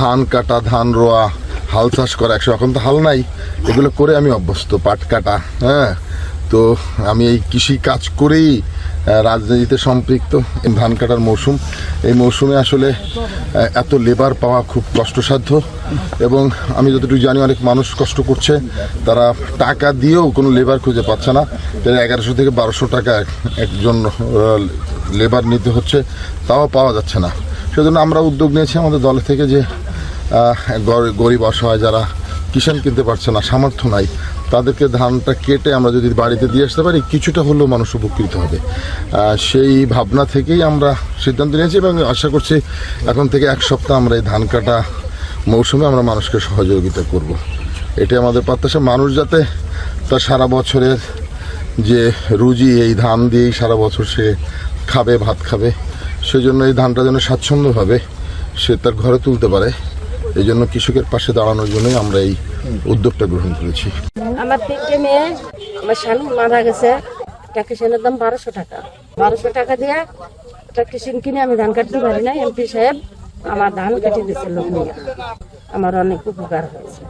ধান কাটা, ধান রোয়া, হাল চাষ করা, এখন তো হাল নাই, এগুলো করে আমি অভ্যস্ত। পাট কাটা, হ্যাঁ, তো আমি এই কৃষি কাজ করেই রাজনীতিতে সম্পৃক্ত। ধান কাটার মৌসুম, এই মৌসুমে আসলে এত লেবার পাওয়া খুব কষ্টসাধ্য, এবং আমি যতটুকু জানি অনেক মানুষ কষ্ট করছে, তারা টাকা দিয়েও কোনো লেবার খুঁজে পাচ্ছে না। 1100 থেকে 1200 টাকা একজন লেবার নিতে হচ্ছে, তাও পাওয়া যাচ্ছে না। সেজন্য আমরা উদ্যোগ নিয়েছি আমাদের দল থেকে যে গরিব অসহায় যারা কিষাণ কিনতে পারছে না, সামর্থ্য নাই, তাদেরকে ধানটা কেটে আমরা যদি বাড়িতে দিয়ে আসতে পারি, কিছুটা হলেও মানুষ উপকৃত হবে। সেই ভাবনা থেকেই আমরা সিদ্ধান্ত নিয়েছি, এবং আশা করছি এখন থেকে 1 সপ্তাহ আমরা এই ধান কাটা মৌসুমে আমরা মানুষকে সহযোগিতা করব। এটাই আমাদের প্রত্যাশা, মানুষ যাতে তার সারা বছরের যে রুজি এই ধান দিয়েই সারা বছর সে খাবে, ভাত খাবে, সেজন্য এই ধানটা যেন স্বাচ্ছন্দ্যভাবে সে তার ঘরে তুলতে পারে। এই জন্য কৃষকের পাশে দাঁড়ানোর জন্যই আমরা এই উদ্যোগটা গ্রহণ করেছি। আমার 3টে মেয়ে, আমার স্বামী মারা গেছে, একটা কিষানের দাম 1200 টাকা। 1200 টাকা দিয়ে একটা কিষান কিনে আমি ধান কাটতে পারি না। এমপি সাহেব আমার ধান কেটে দিয়েছে লোক নিয়ে, আমার অনেক উপকার হয়েছে।